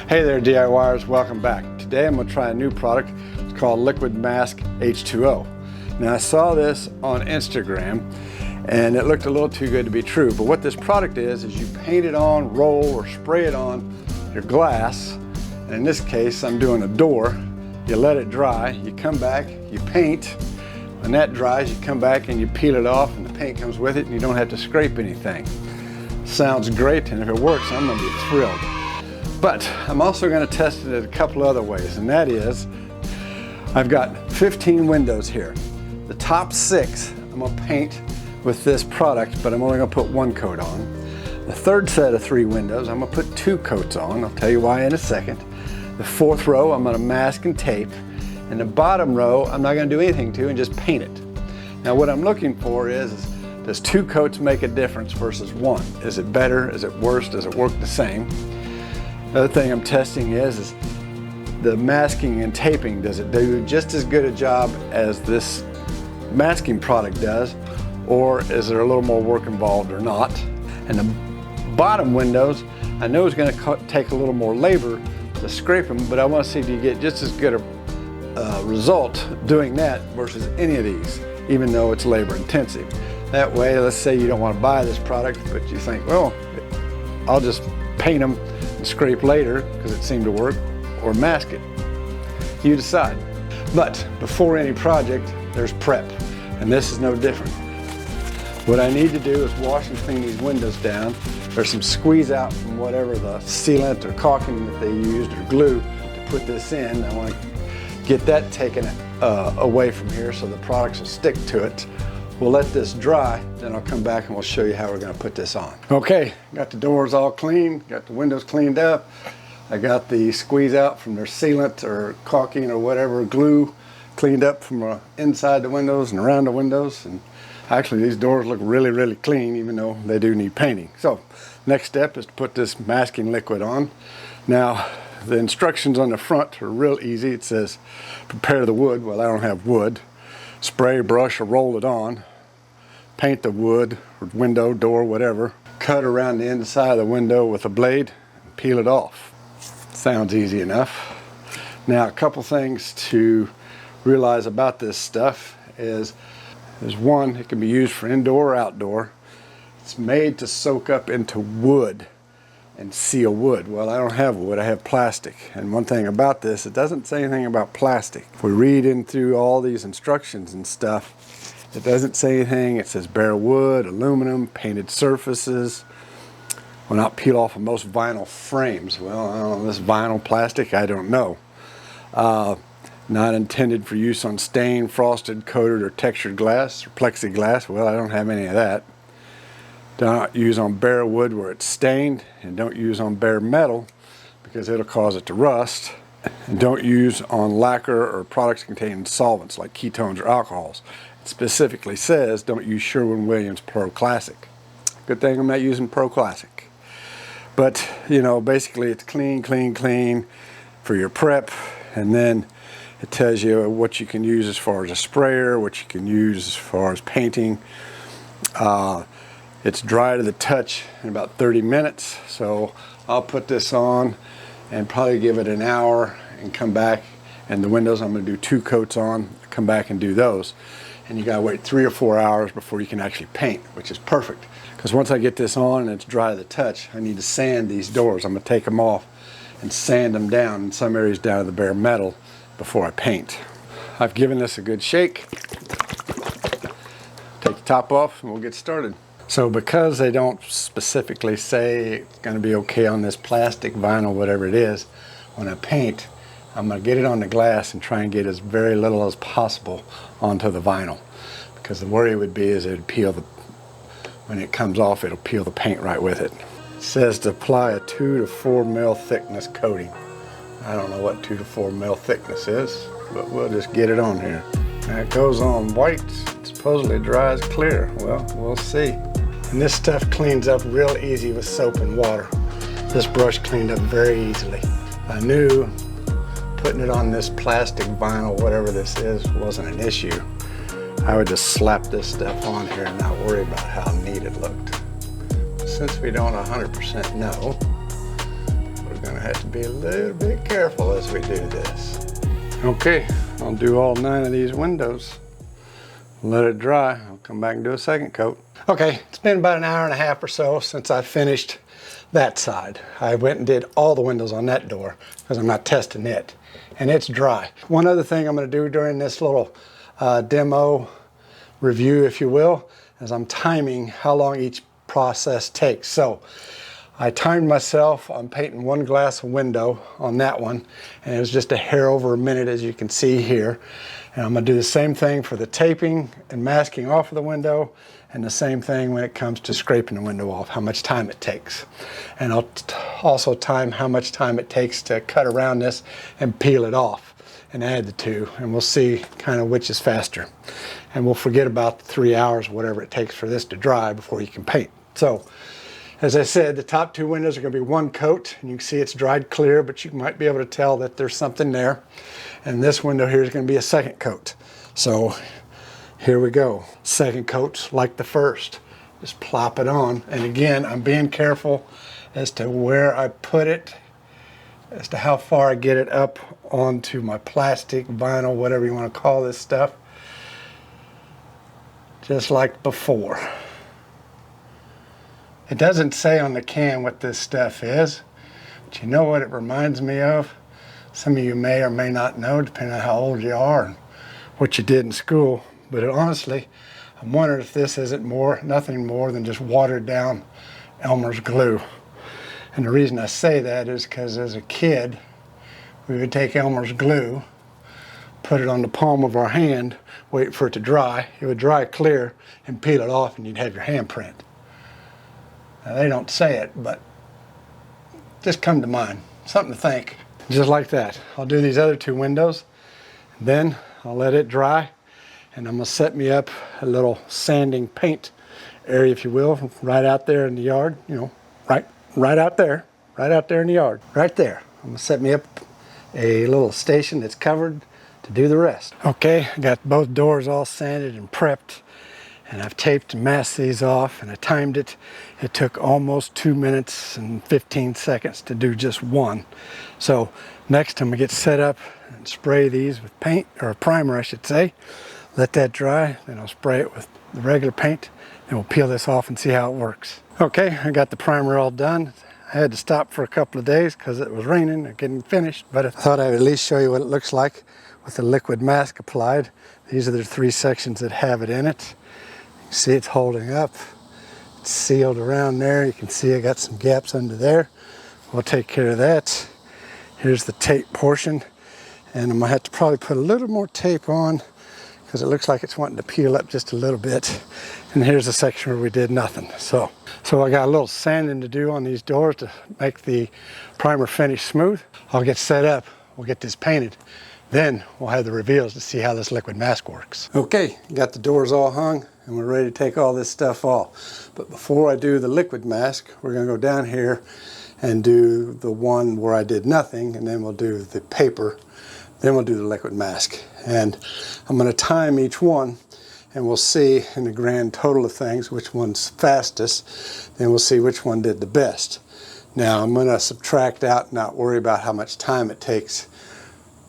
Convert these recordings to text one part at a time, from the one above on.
Hey there DIYers, welcome back. Today I'm going to try a new product. It's called Liquid Mask H2O. Now I saw this on Instagram and it looked a little too good to be true, but what this product is you paint it on, roll or spray it on your glass. And in this case I'm doing a door. You let it dry, you come back, you paint. When that dries, you come back and you peel it off and the paint comes with it and you don't have to scrape anything. Sounds great, and if it works I'm going to be thrilled. But I'm also going to test it a couple other ways, and that is I've got 15 windows here. The top 6 I'm going to paint with this product, but I'm only going to put 1 coat on. The third set of 3 windows I'm going to put 2 coats on. I'll tell you why in a second. The 4th row I'm going to mask and tape, and the bottom row I'm not going to do anything to and just paint it. Now what I'm looking for is does 2 coats make a difference versus 1? Is it better? Is it worse? Does it work the same? The other thing I'm testing is the masking and taping. Does it do just as good a job as this masking product does, or is there a little more work involved or not? And the bottom windows, I know it's going to take a little more labor to scrape them, but I want to see if you get just as good a result doing that versus any of these, even though it's labor intensive. That way, let's say you don't want to buy this product, but you think, well, I'll just paint them and scrape later because it seemed to work, or mask it. You decide. But before any project, there's prep, and this is no different. What I need to do is wash and clean these windows down. There's some squeeze out from whatever the sealant or caulking that they used or glue to put this in. I want to get that taken away from here so the products will stick to it. We'll let this dry, then I'll come back and we'll show you how we're going to put this on. Okay, got the doors all clean, got the windows cleaned up. I got the squeeze out from their sealant or caulking or whatever glue cleaned up from inside the windows and around the windows. And actually these doors look really, really clean, even though they do need painting. So next step is to put this masking liquid on. Now the instructions on the front are real easy. It says prepare the wood. Well, I don't have wood. Spray, brush, or roll it on. Paint the wood, or window, door, whatever. Cut around the inside of the window with a blade and peel it off. Sounds easy enough. Now a couple things to realize about this stuff is one, it can be used for indoor or outdoor. It's made to soak up into wood and seal wood. Well, I don't have wood, I have plastic. And one thing about this, it doesn't say anything about plastic. If we read in through all these instructions and stuff, it doesn't say anything. It says bare wood, aluminum, painted surfaces. Will not peel off of most vinyl frames. Well, I don't know, this vinyl plastic, I don't know. Not intended for use on stained, frosted, coated, or textured glass or plexiglass. Well, I don't have any of that. Don't use on bare wood where it's stained, and don't use on bare metal because it'll cause it to rust. And don't use on lacquer or products containing solvents like ketones or alcohols. It specifically says don't use Sherwin-Williams Pro Classic. Good thing I'm not using Pro Classic. But, you know, basically it's clean, clean, clean for your prep, and then it tells you what you can use as far as a sprayer, what you can use as far as painting. It's dry to the touch in about 30 minutes, so I'll put this on and probably give it an hour and come back. And the windows I'm going to do 2 coats on, come back and do those. And you got to wait 3 or 4 hours before you can actually paint, which is perfect. Because once I get this on and it's dry to the touch, I need to sand these doors. I'm going to take them off and sand them down in some areas down to the bare metal before I paint. I've given this a good shake. Take the top off and we'll get started. So because they don't specifically say it's going to be okay on this plastic, vinyl, whatever it is, when I paint, I'm going to get it on the glass and try and get as very little as possible onto the vinyl. Because the worry would be is it'd peel when it comes off, it'll peel the paint right with it. It says to apply a 2 to 4 mil thickness coating. I don't know what 2 to 4 mil thickness is, but we'll just get it on here. And it goes on white, supposedly dries clear. Well, we'll see. And this stuff cleans up real easy with soap and water. This brush cleaned up very easily. I knew putting it on this plastic, vinyl, whatever this is, wasn't an issue. I would just slap this stuff on here and not worry about how neat it looked. Since we don't 100% know, we're going to have to be a little bit careful as we do this. Okay, I'll do all 9 of these windows. Let it dry. I'll come back and do a second coat. Okay, it's been about an hour and a half or so since I finished that side. I went and did all the windows on that door because I'm not testing it, and it's dry. One other thing I'm going to do during this little demo review, if you will, is I'm timing how long each process takes. So I timed myself on painting 1 glass window on that one, and it was just a hair over a minute, as you can see here. And I'm going to do the same thing for the taping and masking off of the window, and the same thing when it comes to scraping the window off, how much time it takes. And I'll also time how much time it takes to cut around this and peel it off and add the two, and we'll see kind of which is faster. And we'll forget about the 3 hours, whatever it takes for this to dry before you can paint. So, as I said, the top 2 windows are going to be 1 coat, and you can see it's dried clear, but you might be able to tell that there's something there. And this window here is going to be a second coat. So here we go. Second coat's like the first. Just plop it on. And again, I'm being careful as to where I put it, as to how far I get it up onto my plastic, vinyl, whatever you want to call this stuff. Just like before. It doesn't say on the can what this stuff is, but you know what it reminds me of? Some of you may or may not know, depending on how old you are and what you did in school. But honestly, I'm wondering if this isn't nothing more than just watered down Elmer's glue. And the reason I say that is because as a kid, we would take Elmer's glue, put it on the palm of our hand, wait for it to dry. It would dry clear and peel it off, and you'd have your handprint. Now, they don't say it, but just come to mind. Something to think. Just like that. I'll do these other 2 windows, then I'll let it dry, and I'm going to set me up a little sanding paint area, if you will, right out there in the yard. You know, right out there in the yard, right there. I'm going to set me up a little station that's covered to do the rest. Okay, I got both doors all sanded and prepped, and I've taped and masked these off, and I timed it. It took almost 2 minutes and 15 seconds to do just one. So next I'm gonna get set up and spray these with paint, or primer I should say. Let that dry, then I'll spray it with the regular paint, and we'll peel this off and see how it works. Okay, I got the primer all done. I had to stop for a couple of days because it was raining and getting finished, but I thought I would at least show you what it looks like with the liquid mask applied. These are the 3 sections that have it in it. See, it's holding up. It's sealed around there. You can see I got some gaps under there. We'll take care of that. Here's the tape portion, and I'm gonna have to probably put a little more tape on because it looks like it's wanting to peel up just a little bit. And here's the section where we did nothing. So I got a little sanding to do on these doors to make the primer finish smooth. I'll get set up. We'll get this painted. Then we'll have the reveals to see how this liquid mask works. Okay, got the doors all hung, and we're ready to take all this stuff off. But before I do the liquid mask, we're gonna go down here and do the one where I did nothing, and then we'll do the paper, then we'll do the liquid mask. And I'm gonna time each one, and we'll see in the grand total of things which one's fastest, then we'll see which one did the best. Now I'm gonna subtract out, not worry about how much time it takes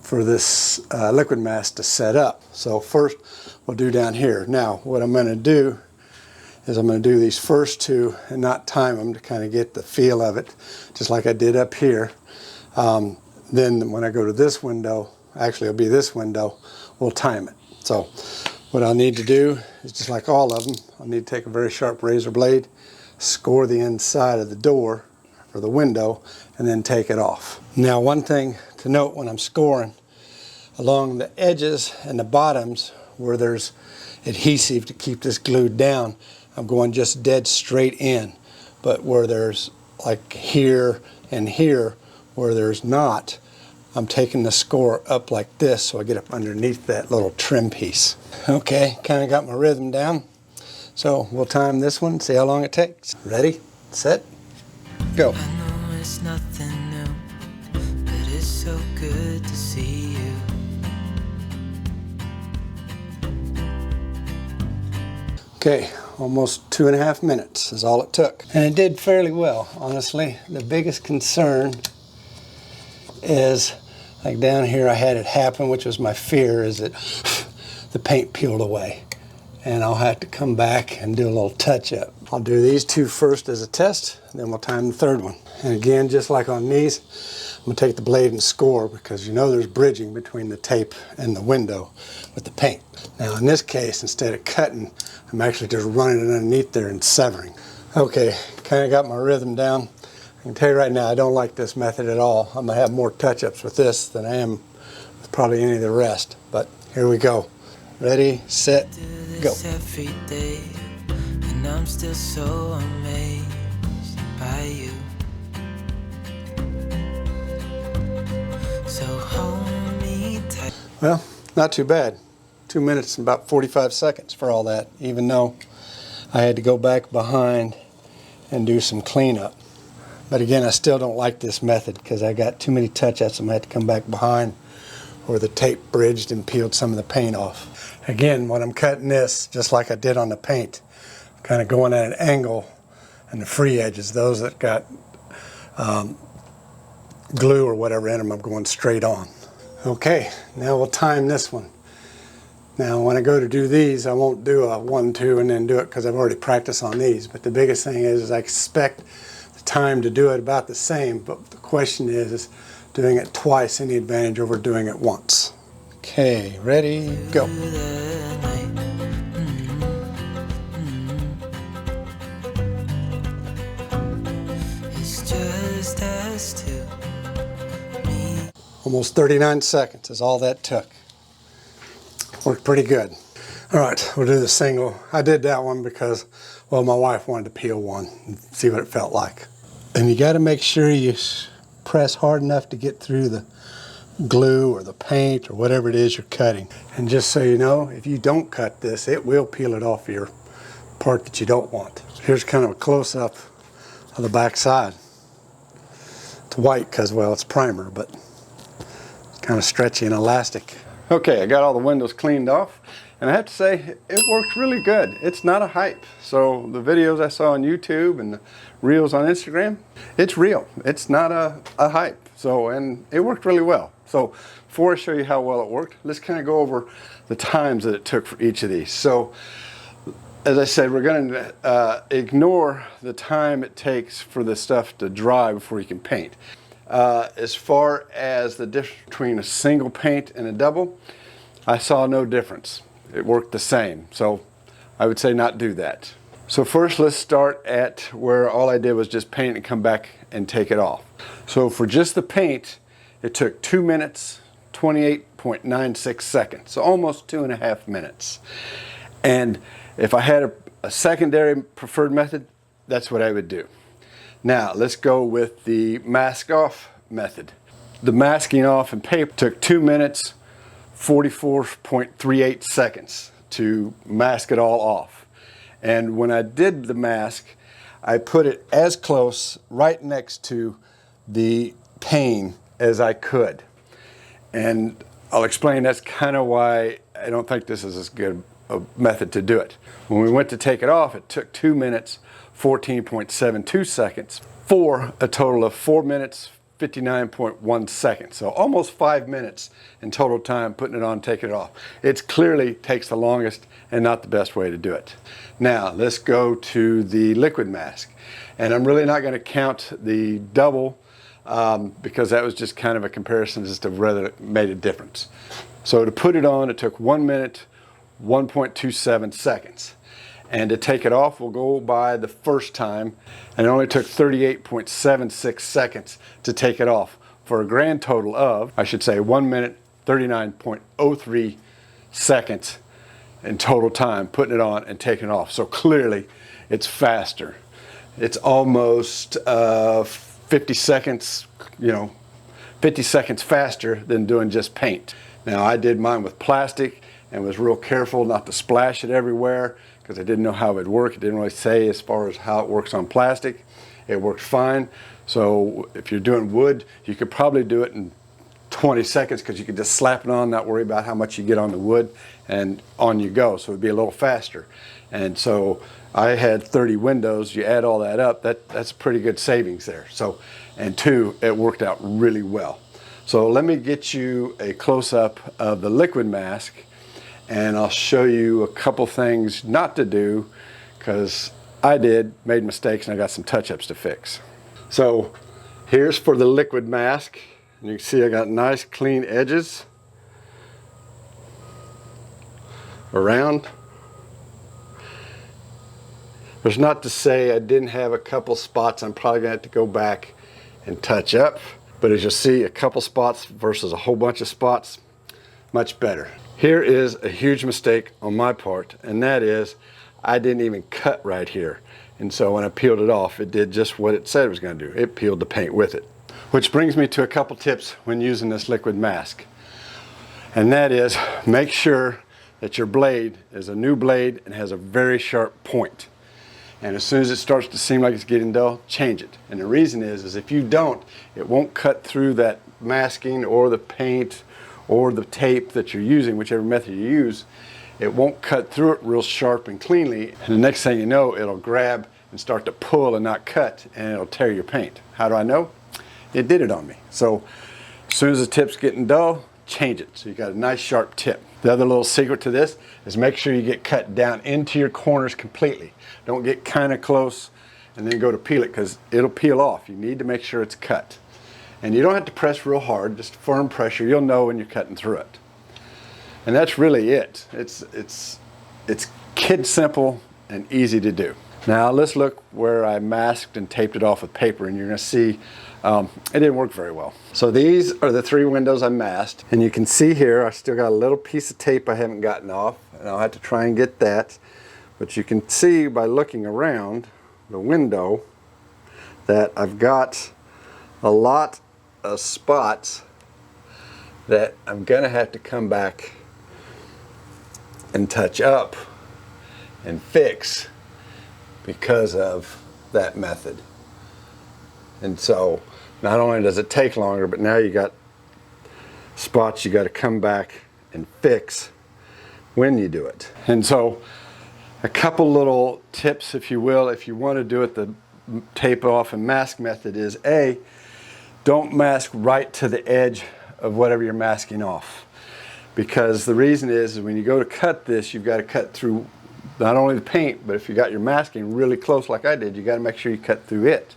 for this liquid mask to set up. So first we'll do down here. Now what I'm going to do is I'm going to do these first 2 and not time them to kind of get the feel of it, just like I did up here. Then when I go to this window, actually it'll be this window, we'll time it. So what I'll need to do is, just like all of them, I'll need to take a very sharp razor blade, score the inside of the door or the window, and then take it off. Now one thing to note when I'm scoring, along the edges and the bottoms where there's adhesive to keep this glued down, I'm going just dead straight in. But where there's like here and here where there's not, I'm taking the score up like this so I get up underneath that little trim piece. Okay, kind of got my rhythm down. So we'll time this one, see how long it takes. Ready, set, go. I know it's nothing new, but it's so good to see you. Okay, almost 2.5 minutes is all it took. And it did fairly well, honestly. The biggest concern is, like down here I had it happen, which was my fear, is that the paint peeled away. And I'll have to come back and do a little touch up. I'll do these two first as a test, then we'll time the third one. And again, just like on these, I'm gonna take the blade and score, because you know there's bridging between the tape and the window with the paint. Now in this case, instead of cutting, I'm actually just running it underneath there and severing. Okay, kind of got my rhythm down. I can tell you right now, I don't like this method at all. I'm gonna have more touch-ups with this than I am with probably any of the rest, but here we go. Ready, set, go. Every day, and I'm still so amazed by you. So hold me tight. Well, not too bad. 2 minutes and about 45 seconds for all that, even though I had to go back behind and do some cleanup. But again, I still don't like this method because I got too many touch-ups. I'm gonna have to come back behind where the tape bridged and peeled some of the paint off. Again, when I'm cutting this, just like I did on the paint, kind of going at an angle, and the free edges, those that got glue or whatever in them, I'm going straight on. Okay, now we'll time this one. Now when I go to do these, I won't do a 1, 2 and then do it, because I've already practiced on these. But the biggest thing is I expect the time to do it about the same, but the question is doing it twice any advantage over doing it once. Okay, ready, go. It's just us two. Me. Almost 39 seconds is all that took. Worked pretty good. All right, we'll do the single. I did that one because, well, my wife wanted to peel one and see what it felt like. And you got to make sure you press hard enough to get through the glue or the paint or whatever it is you're cutting. And just so you know, if you don't cut this, it will peel it off your part that you don't want. Here's kind of a close-up of the back side. It's white because, well, it's primer, but it's kind of stretchy and elastic. Okay, I got all the windows cleaned off, and I have to say, it worked really good. It's not a hype. So the videos I saw on YouTube and the reels on Instagram, it's real. It's not a hype. So, and it worked really well. So before I show you how well it worked, let's kind of go over the times that it took for each of these. So as I said, we're going to ignore the time it takes for the stuff to dry before you can paint. As far as the difference between a single paint and a double, I saw no difference. It worked the same. So I would say not do that. So first, let's start at where all I did was just paint and come back and take it off. So for just the paint, it took 2 minutes, 28.96 seconds, so almost 2.5 minutes. And if I had a secondary preferred method, that's what I would do. Now, let's go with the mask off method. The masking off in paper took 2 minutes, 44.38 seconds to mask it all off. And when I did the mask, I put it as close right next to the pane as I could. And I'll explain that's kind of why I don't think this is as good a method to do it. When we went to take it off, it took 2 minutes, 14.72 seconds for a total of 4 minutes, 59.1 seconds. So almost 5 minutes in total time putting it on, taking it off. It clearly takes the longest and not the best way to do it. Now let's go to the liquid mask. And I'm really not going to count the double because that was just kind of a comparison as to whether it made a difference. So to put it on, it took 1 minute, 1.27 seconds. And to take it off, we'll go by the first time, and it only took 38.76 seconds to take it off for a grand total of, I should say, 1 minute, 39.03 seconds in total time putting it on and taking it off. So clearly it's faster. It's almost 50 seconds, 50 seconds faster than doing just paint. Now I did mine with plastic and was real careful not to splash it everywhere because I didn't know how it would work. It didn't really say as far as how it works on plastic. It worked fine. So if you're doing wood, you could probably do it in 20 seconds because you could just slap it on, not worry about how much you get on the wood, and on you go. So it'd be a little faster. And so I had 30 windows. You add all that up, that's a pretty good savings there. So, and two, it worked out really well. So let me get you a close-up of the liquid mask, and I'll show you a couple things not to do, because I made mistakes and I got some touch-ups to fix. So here's for the liquid mask. And you can see I got nice clean edges around. There's not to say I didn't have a couple spots I'm probably gonna have to go back and touch up, but as you'll see, a couple spots versus a whole bunch of spots, much better. Here is a huge mistake on my part, and that is I didn't even cut right here. And so when I peeled it off, it did just what it said it was gonna do. It peeled the paint with it. Which brings me to a couple tips when using this liquid mask. And that is, make sure that your blade is a new blade and has a very sharp point. And as soon as it starts to seem like it's getting dull, change it. And the reason is if you don't, it won't cut through that masking or the paint or the tape that you're using, whichever method you use. It won't cut through it real sharp and cleanly. And the next thing you know, it'll grab and start to pull and not cut, and it'll tear your paint. How do I know? It did it on me. So as soon as the tip's getting dull, change it. So you got a nice sharp tip. The other little secret to this is make sure you get cut down into your corners completely. Don't get kind of close and then go to peel it, because it'll peel off. You need to make sure it's cut. And you don't have to press real hard, just firm pressure. You'll know when you're cutting through it. And that's really it. It's kid simple and easy to do. Now let's look where I masked and taped it off with paper, and you're gonna see it didn't work very well. So these are the 3 windows I masked, and you can see here I still got a little piece of tape I haven't gotten off, and I'll have to try and get that. But you can see by looking around the window that I've got a lot of spots that I'm gonna have to come back and touch up and fix because of that method. And so not only does it take longer, but now you got spots you got to come back and fix when you do it. And so a couple little tips, if you will, if you want to do it the tape off and mask method is A, don't mask right to the edge of whatever you're masking off. Because the reason is when you go to cut this, you've got to cut through not only the paint, but if you got your masking really close like I did, you got to make sure you cut through it.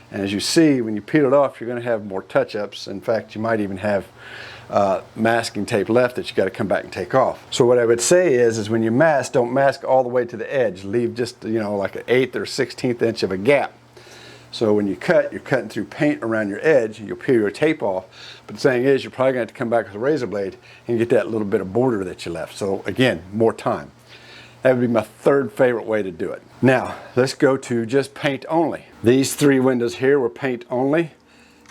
And as you see, when you peel it off, you're going to have more touch-ups. In fact, you might even have masking tape left that you got to come back and take off. So what I would say is when you mask, don't mask all the way to the edge. Leave just, like an 1/8 or 1/16 inch of a gap. So when you cut, you're cutting through paint around your edge, you'll peel your tape off. But the thing is, you're probably going to have to come back with a razor blade and get that little bit of border that you left. So again, more time. That would be my 3rd favorite way to do it. Now, let's go to just paint only. These 3 windows here were paint only,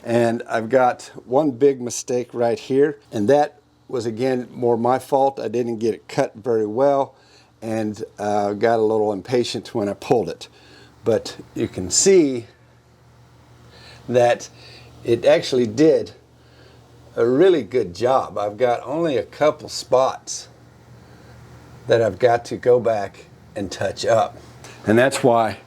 and I've got one big mistake right here, and that was again more my fault. I didn't get it cut very well, and got a little impatient when I pulled it. But you can see that it actually did a really good job. I've got only a couple spots that I've got to go back and touch up. And that's why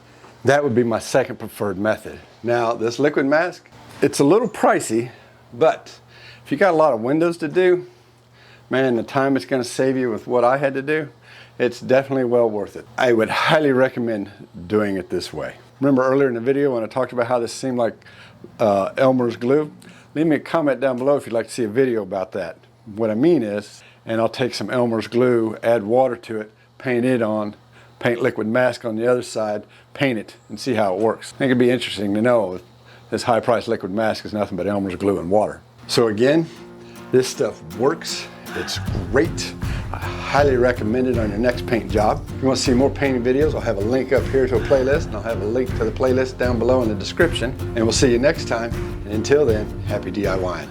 that would be my 2nd preferred method. Now, this liquid mask, it's a little pricey, but if you got a lot of windows to do, man, the time it's gonna save you with what I had to do, it's definitely well worth it. I would highly recommend doing it this way. Remember earlier in the video when I talked about how this seemed like Elmer's glue? Leave me a comment down below if you'd like to see a video about that. What I mean is, and I'll take some Elmer's glue, add water to it, paint it on, paint liquid mask on the other side, paint it, and see how it works. I think it'd be interesting to know if this high-priced liquid mask is nothing but Elmer's glue and water. So again, this stuff works. It's great. I highly recommend it on your next paint job. If you want to see more painting videos, I'll have a link up here to a playlist, and I'll have a link to the playlist down below in the description. And we'll see you next time. And until then, happy DIYing.